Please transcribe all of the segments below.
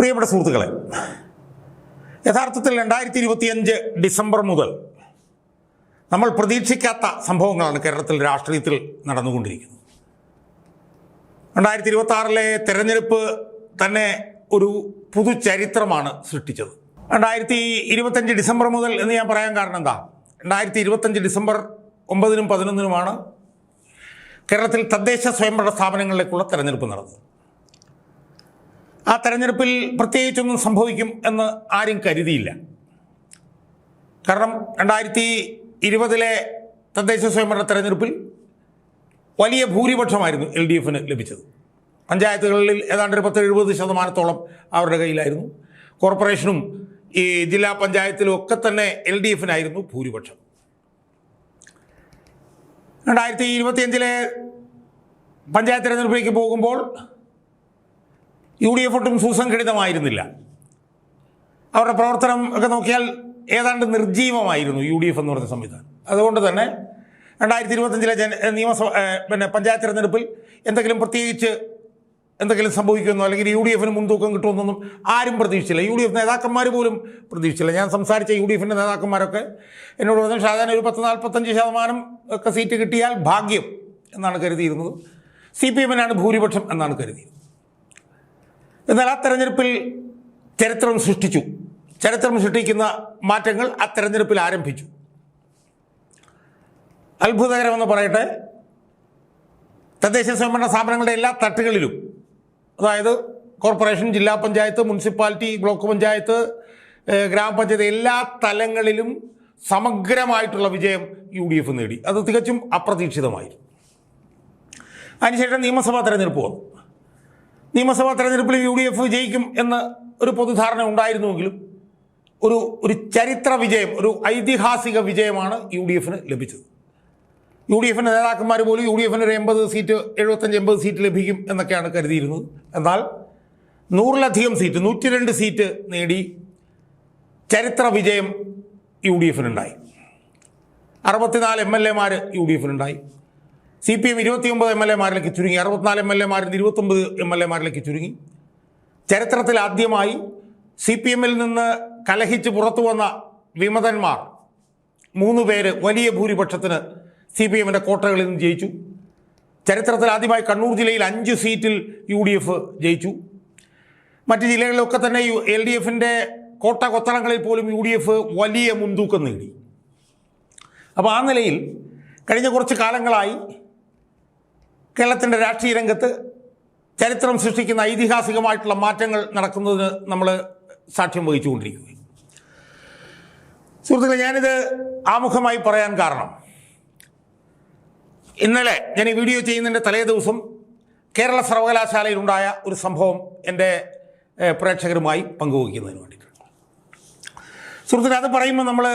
പ്രിയപ്പെട്ട സുഹൃത്തുക്കളെ, യഥാർത്ഥത്തിൽ 2025 ഡിസംബർ മുതൽ നമ്മൾ പ്രതീക്ഷിക്കാത്ത സംഭവങ്ങളാണ് കേരളത്തിൽ രാഷ്ട്രീയത്തിൽ നടന്നുകൊണ്ടിരിക്കുന്നത്. 2026 തെരഞ്ഞെടുപ്പ് തന്നെ ഒരു പുതുചരിത്രമാണ് സൃഷ്ടിച്ചത്. 2025 ഡിസംബർ മുതൽ എന്ന് ഞാൻ പറയാൻ കാരണം എന്താ, 2025 ഡിസംബർ 9-നും 11-നുമാണ് കേരളത്തിൽ തദ്ദേശ സ്വയംഭരണ സ്ഥാപനങ്ങളിലേക്കുള്ള തെരഞ്ഞെടുപ്പ് നടന്നത്. ആ തെരഞ്ഞെടുപ്പിൽ പ്രത്യേകിച്ചൊന്നും സംഭവിക്കും എന്ന് ആരും കരുതിയില്ല. കാരണം 2020 തദ്ദേശ സ്വയംഭരണ തെരഞ്ഞെടുപ്പിൽ വലിയ ഭൂരിപക്ഷമായിരുന്നു LDF ലഭിച്ചത്. പഞ്ചായത്തുകളിൽ ഏതാണ്ട് 70% അവരുടെ കയ്യിലായിരുന്നു. കോർപ്പറേഷനും ഈ ജില്ലാ പഞ്ചായത്തിലും ഒക്കെ തന്നെ LDF ഭൂരിപക്ഷം. 2025 പഞ്ചായത്ത് തെരഞ്ഞെടുപ്പിലേക്ക് പോകുമ്പോൾ UDF ഒട്ടും സുസംഘടിതമായിരുന്നില്ല. അവരുടെ പ്രവർത്തനം ഒക്കെ നോക്കിയാൽ ഏതാണ്ട് നിർജീവമായിരുന്നു UDF എന്ന് പറഞ്ഞ സംവിധാനം. അതുകൊണ്ട് തന്നെ 2025 പഞ്ചായത്ത് തെരഞ്ഞെടുപ്പിൽ പ്രത്യേകിച്ച് എന്തെങ്കിലും സംഭവിക്കുമെന്നോ അല്ലെങ്കിൽ UDF മുൻതൂക്കം കിട്ടുമെന്നൊന്നും ആരും പ്രതീക്ഷിച്ചില്ല. UDF നേതാക്കന്മാർ പോലും പ്രതീക്ഷിച്ചില്ല. ഞാൻ സംസാരിച്ച UDF നേതാക്കന്മാരൊക്കെ എന്നോട് പറഞ്ഞു, ഷാജാൻ ഒരു 40-45% ഒക്കെ സീറ്റ് കിട്ടിയാൽ ഭാഗ്യം എന്നാണ് കരുതിയിരുന്നത്. CPM ഭൂരിപക്ഷം എന്നാണ് കരുതിയത്. എന്നാൽ ആ തെരഞ്ഞെടുപ്പിൽ ചരിത്രം സൃഷ്ടിക്കുന്ന മാറ്റങ്ങൾ ആ തെരഞ്ഞെടുപ്പിൽ ആരംഭിച്ചു. അത്ഭുതകരമെന്ന് പറയട്ടെ, തദ്ദേശ സ്വയംഭരണ സ്ഥാപനങ്ങളുടെ എല്ലാ തട്ടുകളിലും, അതായത് കോർപ്പറേഷൻ, ജില്ലാ പഞ്ചായത്ത്, മുനിസിപ്പാലിറ്റി, ബ്ലോക്ക് പഞ്ചായത്ത്, ഗ്രാമപഞ്ചായത്ത്, എല്ലാ തലങ്ങളിലും സമഗ്രമായിട്ടുള്ള വിജയം UDF നേടി. അത് തികച്ചും അപ്രതീക്ഷിതമായിരുന്നു. അതിനുശേഷം നിയമസഭാ തെരഞ്ഞെടുപ്പ് വന്നു. നിയമസഭാ തെരഞ്ഞെടുപ്പിൽ UDF വിജയിക്കും എന്ന് ഒരു പൊതുധാരണ ഉണ്ടായിരുന്നുവെങ്കിലും ഒരു ചരിത്ര വിജയം, ഒരു ഐതിഹാസിക വിജയമാണ് UDF ലഭിച്ചത്. UDF നേതാക്കന്മാർ പോലും UDF ഒരു 80 സീറ്റ്, 75-80 സീറ്റ് ലഭിക്കും എന്നൊക്കെയാണ് കരുതിയിരുന്നത്. എന്നാൽ 100-ലധികം സീറ്റ്, 102 സീറ്റ് നേടി ചരിത്ര വിജയം UDF ഉണ്ടായി. 64 MLA-മാർ UDF ഉണ്ടായി. CPM 29 MLA-മാരിലേക്ക് ചുരുങ്ങി, 64 MLA-മാരിൽ 29 MLA-മാരിലേക്ക് ചുരുങ്ങി. ചരിത്രത്തിൽ ആദ്യമായി CPM നിന്ന് കലഹിച്ച് പുറത്തു വന്ന വിമതന്മാർ 3 പേര് വലിയ ഭൂരിപക്ഷത്തിന് CPM കോട്ടകളിൽ നിന്ന് ജയിച്ചു. ചരിത്രത്തിൽ ആദ്യമായി കണ്ണൂർ ജില്ലയിൽ 5 സീറ്റിൽ UDF ജയിച്ചു. മറ്റ് ജില്ലകളിലൊക്കെ തന്നെ LDF കോട്ട കൊത്തളങ്ങളിൽ പോലും UDF വലിയ മുൻതൂക്കം നേടി. അപ്പോൾ ആ നിലയിൽ കഴിഞ്ഞ കുറച്ച് കാലങ്ങളായി കേരളത്തിൻ്റെ രാഷ്ട്രീയ രംഗത്ത് ചരിത്രം സൃഷ്ടിക്കുന്ന ഐതിഹാസികമായിട്ടുള്ള മാറ്റങ്ങൾ നടക്കുന്നതിന് നമ്മൾ സാക്ഷ്യം വഹിച്ചുകൊണ്ടിരിക്കുകയാണ്. സുഹൃത്തുക്കളെ, ഞാനിത് ആമുഖമായി പറയാൻ കാരണം, ഇന്നലെ ഞാൻ ഈ വീഡിയോ ചെയ്യുന്നതിൻ്റെ തലേ ദിവസം കേരള സർവകലാശാലയിലുണ്ടായ ഒരു സംഭവം എൻ്റെ പ്രേക്ഷകരുമായി പങ്കുവയ്ക്കുന്നതിന് വേണ്ടിയിട്ടാണ്. സുഹൃത്തുക്കളെ, അത് പറയുമ്പോൾ നമ്മൾ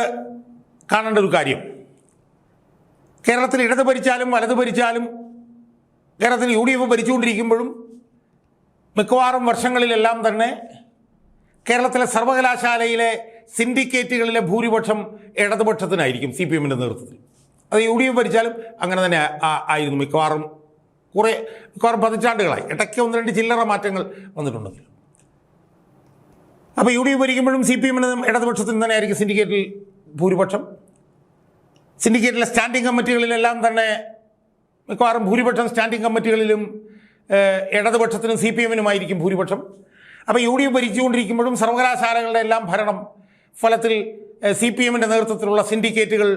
കാണേണ്ട ഒരു കാര്യം, കേരളത്തിൽ ഇടത് ഭരിച്ചാലും വലത് ഭരിച്ചാലും, കേരളത്തിൽ UDF ഭരിച്ചുകൊണ്ടിരിക്കുമ്പോഴും മിക്കവാറും വർഷങ്ങളിലെല്ലാം തന്നെ കേരളത്തിലെ സർവകലാശാലയിലെ സിൻഡിക്കേറ്റുകളിലെ ഭൂരിപക്ഷം ഇടതുപക്ഷത്തിനായിരിക്കും, CPM നേതൃത്വത്തിൽ. അത് UDF ഭരിച്ചാലും അങ്ങനെ തന്നെ ആയിരുന്നു മിക്കവാറും പതിറ്റാണ്ടുകളായി. ഇടയ്ക്ക് 1-2 ചില്ലറ മാറ്റങ്ങൾ വന്നിട്ടുണ്ടെങ്കിൽ. അപ്പോൾ UDF ഭരിക്കുമ്പോഴും CPM ഇടതുപക്ഷത്തിന് തന്നെയായിരിക്കും സിൻഡിക്കേറ്റിൽ ഭൂരിപക്ഷം. സിൻഡിക്കേറ്റിലെ സ്റ്റാൻഡിംഗ് കമ്മിറ്റികളിലെല്ലാം തന്നെ മിക്കവാറും ഭൂരിപക്ഷം സ്റ്റാൻഡിംഗ് കമ്മിറ്റികളിലും ഇടതുപക്ഷത്തിനും CPM ഭൂരിപക്ഷം. അപ്പോൾ UDF ഭരിച്ചുകൊണ്ടിരിക്കുമ്പോഴും സർവകലാശാലകളുടെ എല്ലാം ഭരണം ഫലത്തിൽ CPM നേതൃത്വത്തിലുള്ള സിൻഡിക്കേറ്റുകൾ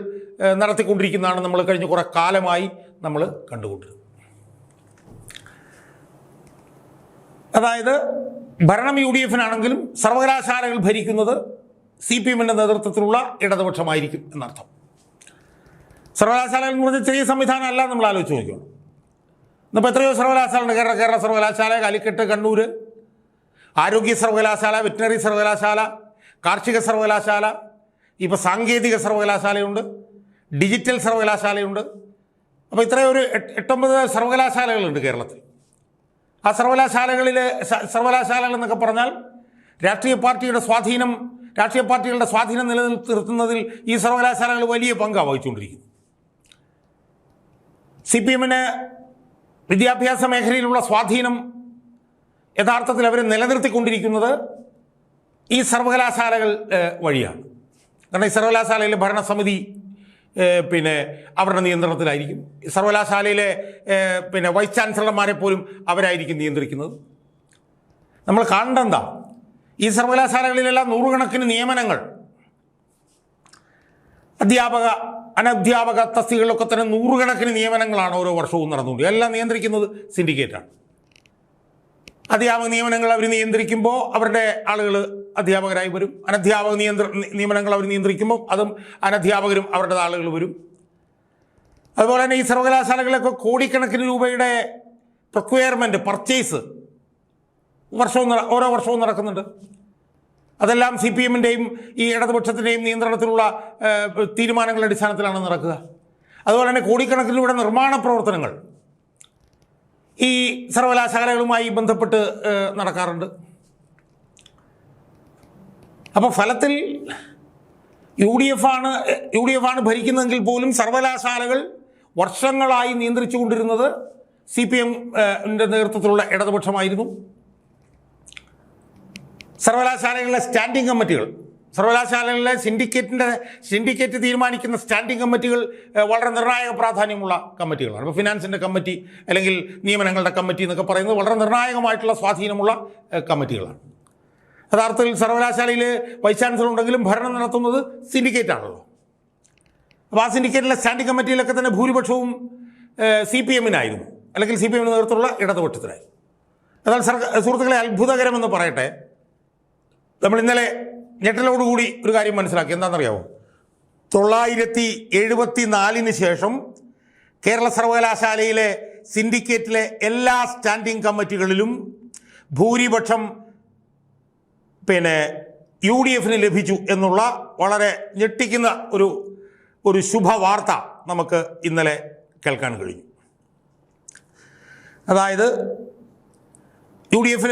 നടത്തിക്കൊണ്ടിരിക്കുന്നതാണ് നമ്മൾ കഴിഞ്ഞ കുറേ കാലമായി നമ്മൾ കണ്ടുകൊണ്ടിരുന്നത്. അതായത് ഭരണം UDF സർവകലാശാലകൾ ഭരിക്കുന്നത് CPM നേതൃത്വത്തിലുള്ള ഇടതുപക്ഷമായിരിക്കും എന്നർത്ഥം. സർവകലാശാലകൾ എന്ന് പറഞ്ഞാൽ ചെറിയ സംവിധാനം അല്ല, നമ്മൾ ആലോചിച്ച് നോക്കണം. ഇന്നിപ്പോൾ എത്രയോ സർവകലാശാലയുണ്ട്. കേരള സർവകലാശാല, കാലിക്കറ്റ്, കണ്ണൂർ, ആരോഗ്യ സർവകലാശാല, വെറ്റിനറി സർവകലാശാല, കാർഷിക സർവകലാശാല, ഇപ്പോൾ സാങ്കേതിക സർവകലാശാലയുണ്ട്, ഡിജിറ്റൽ സർവകലാശാലയുണ്ട്. അപ്പോൾ ഇത്രയും ഒരു 8-9 സർവകലാശാലകളുണ്ട് കേരളത്തിൽ. ആ സർവകലാശാലകൾ എന്നൊക്കെ പറഞ്ഞാൽ രാഷ്ട്രീയ പാർട്ടികളുടെ സ്വാധീനം നിലനിർത്തുന്നതിൽ ഈ സർവകലാശാലകൾ വലിയ പങ്കാണ് വഹിച്ചുകൊണ്ടിരിക്കുന്നത്. CPM വിദ്യാഭ്യാസ മേഖലയിലുള്ള സ്വാധീനം യഥാർത്ഥത്തിൽ അവർ നിലനിർത്തിക്കൊണ്ടിരിക്കുന്നത് ഈ സർവകലാശാലകൾ വഴിയാണ്. കാരണം ഈ സർവകലാശാലയിലെ ഭരണസമിതി അവരുടെ നിയന്ത്രണത്തിലായിരിക്കും. സർവകലാശാലയിലെ വൈസ് ചാൻസലർമാരെ പോലും അവരായിരിക്കും നിയന്ത്രിക്കുന്നത്. നമ്മൾ കാണേണ്ട ഈ സർവകലാശാലകളിലെല്ലാം നൂറുകണക്കിന് നിയമനങ്ങൾ, അധ്യാപക അനധ്യാപക തസ്തികകളിലൊക്കെ തന്നെ നൂറുകണക്കിന് നിയമനങ്ങളാണ് ഓരോ വർഷവും നടന്നുകൊണ്ട്. എല്ലാം നിയന്ത്രിക്കുന്നത് സിൻഡിക്കേറ്റാണ്. അധ്യാപക നിയമനങ്ങൾ അവർ നിയന്ത്രിക്കുമ്പോൾ അവരുടെ ആളുകൾ അധ്യാപകരായി വരും. അനധ്യാപക നിയമനങ്ങൾ അവർ നിയന്ത്രിക്കുമ്പോൾ അതും അനധ്യാപകരും അവരുടെ ആളുകൾ വരും. അതുപോലെ തന്നെ ഈ സർവകലാശാലകളിലൊക്കെ കോടിക്കണക്കിന് രൂപയുടെ പ്രൊക്വയർമെൻറ്റ്, പർച്ചേസ് ഓരോ വർഷവും നടക്കുന്നുണ്ട്. അതെല്ലാം CPM-ൻ്റെയും ഈ ഇടതുപക്ഷത്തിൻ്റെയും നിയന്ത്രണത്തിലുള്ള തീരുമാനങ്ങളുടെ അടിസ്ഥാനത്തിലാണ് നടക്കുക. അതുപോലെ തന്നെ കോടിക്കണക്കിന് രൂപയുടെ നിർമ്മാണ പ്രവർത്തനങ്ങൾ ഈ സർവകലാശാലകളുമായി ബന്ധപ്പെട്ട് നടക്കാറുണ്ട്. അപ്പോൾ ഫലത്തിൽ UDF ആണ് ഭരിക്കുന്നതെങ്കിൽ പോലും സർവകലാശാലകൾ വർഷങ്ങളായി നിയന്ത്രിച്ചു കൊണ്ടിരുന്നത് CPM-ൻ്റെ നേതൃത്വത്തിലുള്ള ഇടതുപക്ഷമായിരുന്നു. സർവകലാശാലകളിലെ സ്റ്റാൻഡിംഗ് കമ്മിറ്റികൾ, സർവകലാശാലകളിലെ സിൻഡിക്കേറ്റ് തീരുമാനിക്കുന്ന സ്റ്റാൻഡിംഗ് കമ്മിറ്റികൾ വളരെ നിർണായക പ്രാധാന്യമുള്ള കമ്മിറ്റികളാണ്. ഇപ്പോൾ ഫിനാൻസിൻ്റെ കമ്മിറ്റി അല്ലെങ്കിൽ നിയമനങ്ങളുടെ കമ്മിറ്റി എന്നൊക്കെ പറയുന്നത് വളരെ നിർണായകമായിട്ടുള്ള സ്വാധീനമുള്ള കമ്മിറ്റികളാണ്. യഥാർത്ഥത്തിൽ സർവകലാശാലയിൽ വൈസ് ചാൻസലർ ഉണ്ടെങ്കിലും ഭരണം നടത്തുന്നത് സിൻഡിക്കേറ്റാണല്ലോ. അപ്പോൾ ആ സിൻഡിക്കേറ്റിലെ സ്റ്റാൻഡിംഗ് കമ്മിറ്റിയിലൊക്കെ തന്നെ ഭൂരിപക്ഷവും CPM-നായിരുന്നു, അല്ലെങ്കിൽ CPM-ന് നേതൃത്വമുള്ള ഇടതുപക്ഷത്തിനായിരുന്നു. എന്നാൽ സുഹൃത്തുക്കളെ, അത്ഭുതകരമെന്ന് പറയട്ടെ, നമ്മൾ ഇന്നലെ ഞെട്ടലോടുകൂടി ഒരു കാര്യം മനസ്സിലാക്കി. എന്താണെന്നറിയാമോ? 974 ശേഷം കേരള സർവകലാശാലയിലെ സിൻഡിക്കേറ്റിലെ എല്ലാ സ്റ്റാൻഡിംഗ് കമ്മിറ്റികളിലും ഭൂരിപക്ഷം UDF-ന് ലഭിച്ചു എന്നുള്ള വളരെ ഞെട്ടിക്കുന്ന ഒരു ശുഭവാർത്ത നമുക്ക് ഇന്നലെ കേൾക്കാൻ കഴിഞ്ഞു. അതായത് UDF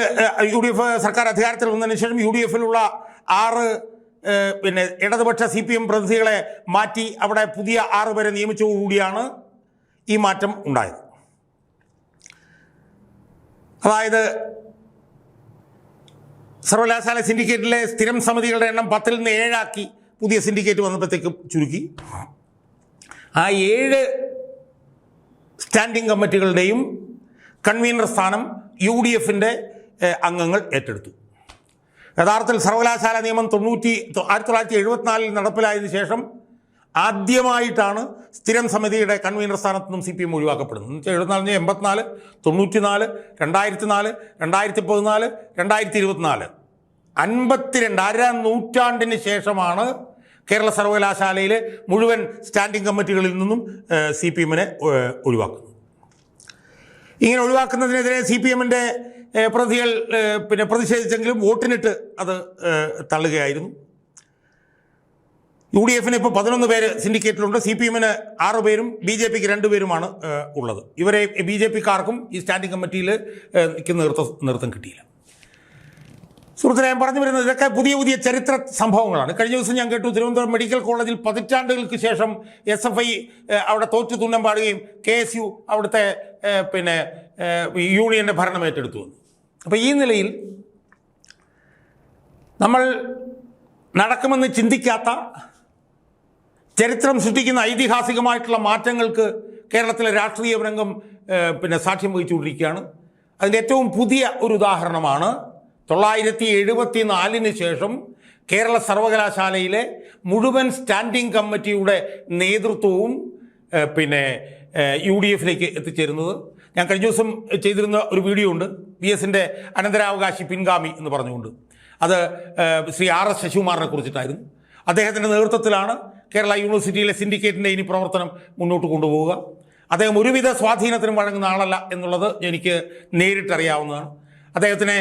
സർക്കാർ അധികാരത്തിൽ വന്നതിന് ശേഷം UDF-ലുള്ള 6 ഇടതുപക്ഷ CPM പ്രതിനിധികളെ മാറ്റി അവിടെ പുതിയ 6 പേരെ നിയമിച്ചതോടുകൂടിയാണ് ഈ മാറ്റം ഉണ്ടായത്. അതായത് സർവകലാശാല സിൻഡിക്കേറ്റിലെ സ്ഥിരം സമിതികളുടെ എണ്ണം 10-ൽ നിന്ന് 7 ആക്കി പുതിയ സിൻഡിക്കേറ്റ് വന്നപ്പോഴത്തേക്കും ചുരുക്കി. ആ 7 സ്റ്റാൻഡിംഗ് കമ്മിറ്റികളുടെയും കൺവീനർ സ്ഥാനം UDF-ൻ്റെ അംഗങ്ങൾ ഏറ്റെടുത്തു. യഥാർത്ഥത്തിൽ സർവകലാശാല നിയമം 1974 നടപ്പിലായതിനു ശേഷം ആദ്യമായിട്ടാണ് സ്ഥിരം സമിതിയുടെ കൺവീനർ സ്ഥാനത്ത് നിന്നും CPM ഒഴിവാക്കപ്പെടുന്നത്. 74, 84, 94, 2004, 2014, 2024 52 അര നൂറ്റാണ്ടിന് ശേഷമാണ് കേരള സർവകലാശാലയിലെ മുഴുവൻ സ്റ്റാൻഡിംഗ് കമ്മിറ്റികളിൽ നിന്നും CPM-നെ ഒഴിവാക്കുന്നത്. ഇങ്ങനെ ഒഴിവാക്കുന്നതിനെതിരെ CPM-ൻ്റെ പ്രതികൾ പ്രതിഷേധിച്ചെങ്കിലും വോട്ടിനിട്ട് അത് തള്ളുകയായിരുന്നു. UDF-ന് ഇപ്പോൾ 11 പേര് സിൻഡിക്കേറ്റിലുണ്ട്. CPM-ന് 6 പേരും BJP-ക്ക് 2 പേരുമാണ് ഉള്ളത്. ഇവരെ BJP-ക്കാർക്കും ഈ സ്റ്റാൻഡിംഗ് കമ്മിറ്റിയിൽ നേതൃത്വം കിട്ടിയില്ല. സുഹൃത്തുക്കളെ, ഞാൻ പറഞ്ഞു വരുന്നത് ഇതൊക്കെ പുതിയ ചരിത്ര സംഭവങ്ങളാണ്. കഴിഞ്ഞ ദിവസം ഞാൻ കേട്ടു, തിരുവനന്തപുരം മെഡിക്കൽ കോളേജിൽ പതിറ്റാണ്ടുകൾക്ക് ശേഷം SFI അവിടെ തോറ്റു തുന്നം പാടുകയും KSU അവിടുത്തെ യൂണിയൻ്റെ ഭരണം ഏറ്റെടുത്തു വന്നു. അപ്പോൾ ഈ നിലയിൽ നമ്മൾ നടക്കുമെന്ന് ചിന്തിക്കാത്ത, ചരിത്രം സൃഷ്ടിക്കുന്ന ഐതിഹാസികമായിട്ടുള്ള മാറ്റങ്ങൾക്ക് കേരളത്തിലെ രാഷ്ട്രീയ രംഗം സാക്ഷ്യം വഹിച്ചുകൊണ്ടിരിക്കുകയാണ്. അതിൻ്റെ ഏറ്റവും പുതിയ ഒരു ഉദാഹരണമാണ് 974 ശേഷം കേരള സർവകലാശാലയിലെ മുഴുവൻ സ്റ്റാൻഡിംഗ് കമ്മിറ്റിയുടെ നേതൃത്വവും UDF-ലേക്ക് എത്തിച്ചേരുന്നത്. ഞാൻ കഴിഞ്ഞ ദിവസം ചെയ്തിരുന്ന ഒരു വീഡിയോ ഉണ്ട്, VS-ൻ്റെ അനന്തരാവകാശി പിൻഗാമി എന്ന് പറഞ്ഞുകൊണ്ട്. അത് ശ്രീ RS ശശികുമാറിനെ കുറിച്ചിട്ടായിരുന്നു. അദ്ദേഹത്തിൻ്റെ നേതൃത്വത്തിലാണ് കേരള യൂണിവേഴ്സിറ്റിയിലെ സിൻഡിക്കേറ്റിൻ്റെ ഇനി പ്രവർത്തനം മുന്നോട്ട് കൊണ്ടുപോവുക. അദ്ദേഹം ഒരുവിധ സ്വാധീനത്തിനും വഴങ്ങുന്ന ആളല്ല എന്നുള്ളത് എനിക്ക് നേരിട്ടറിയാവുന്നതാണ്. അദ്ദേഹത്തിനെ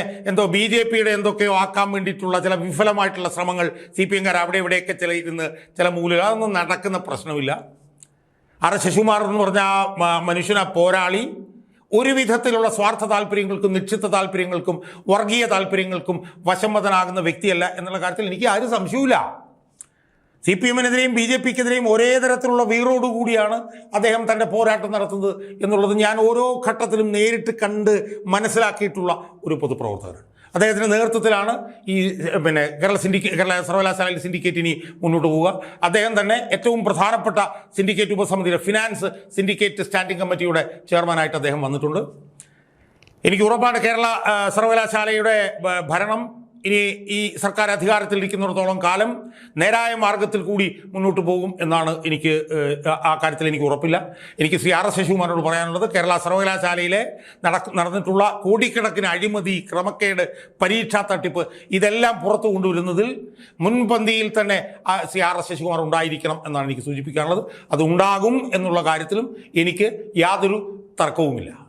BJP-യുടെ എന്തൊക്കെയോ ആക്കാൻ വേണ്ടിയിട്ടുള്ള ചില വിഫലമായിട്ടുള്ള ശ്രമങ്ങൾ CPM-കാർ അവിടെ ഇവിടെയൊക്കെ ചില മൂലം, അതൊന്നും നടക്കുന്ന പ്രശ്നമില്ല. RS ശശികുമാർ എന്ന് പറഞ്ഞ ആ മനുഷ്യനെ പോരാളി ഒരു വിധത്തിലുള്ള സ്വാർത്ഥ താല്പര്യങ്ങൾക്കും നിക്ഷിപ്ത താല്പര്യങ്ങൾക്കും വർഗീയ താല്പര്യങ്ങൾക്കും വശംവദനാകുന്ന വ്യക്തിയല്ല എന്നുള്ള കാര്യത്തിൽ എനിക്ക് ആരും സംശയമില്ല. CPM-നെതിരെയും BJP-ക്കെതിരെയും ഒരേ തരത്തിലുള്ള വീറോടുകൂടിയാണ് അദ്ദേഹം തൻ്റെ പോരാട്ടം നടത്തുന്നത് എന്നുള്ളത് ഞാൻ ഓരോ ഘട്ടത്തിലും നേരിട്ട് കണ്ട് മനസ്സിലാക്കിയിട്ടുള്ള ഒരു പൊതുപ്രവർത്തകനാണ്. അദ്ദേഹത്തിൻ്റെ നേതൃത്വത്തിലാണ് ഈ കേരള സർവകലാശാലയിൽ സിൻഡിക്കേറ്റ് ഇനി മുന്നോട്ട് പോവുക. അദ്ദേഹം തന്നെ ഏറ്റവും പ്രധാനപ്പെട്ട സിൻഡിക്കേറ്റ് ഉപസമിതിയുടെ ഫിനാൻസ് സിൻഡിക്കേറ്റ് സ്റ്റാൻഡിംഗ് കമ്മിറ്റിയുടെ ചെയർമാനായിട്ട് അദ്ദേഹം വന്നിട്ടുണ്ട്. എനിക്ക് ഉറപ്പാണ് കേരള സർവകലാശാലയുടെ ഭരണം ഇനി ഈ സർക്കാർ അധികാരത്തിലിരിക്കുന്നിടത്തോളം കാലം നേരായ മാർഗത്തിൽ കൂടി മുന്നോട്ട് പോകും എന്നാണ് എനിക്ക് ആ കാര്യത്തിൽ എനിക്ക് ഉറപ്പില്ല. എനിക്ക് ശ്രീ ആർ എസ് ശശികുമാറിനോട് പറയാനുള്ളത്, കേരള സർവകലാശാലയിലെ നടന്നിട്ടുള്ള കോടിക്കണക്കിന് അഴിമതി, ക്രമക്കേട്, പരീക്ഷാ തട്ടിപ്പ് ഇതെല്ലാം പുറത്തു കൊണ്ടുവരുന്നതിൽ മുൻപന്തിയിൽ തന്നെ ശ്രീ ആർ എസ് ശശികുമാർ ഉണ്ടായിരിക്കണം എന്നാണ് എനിക്ക് സൂചിപ്പിക്കാനുള്ളത്. അത് ഉണ്ടാകും എന്നുള്ള കാര്യത്തിലും എനിക്ക് യാതൊരു തർക്കവുമില്ല.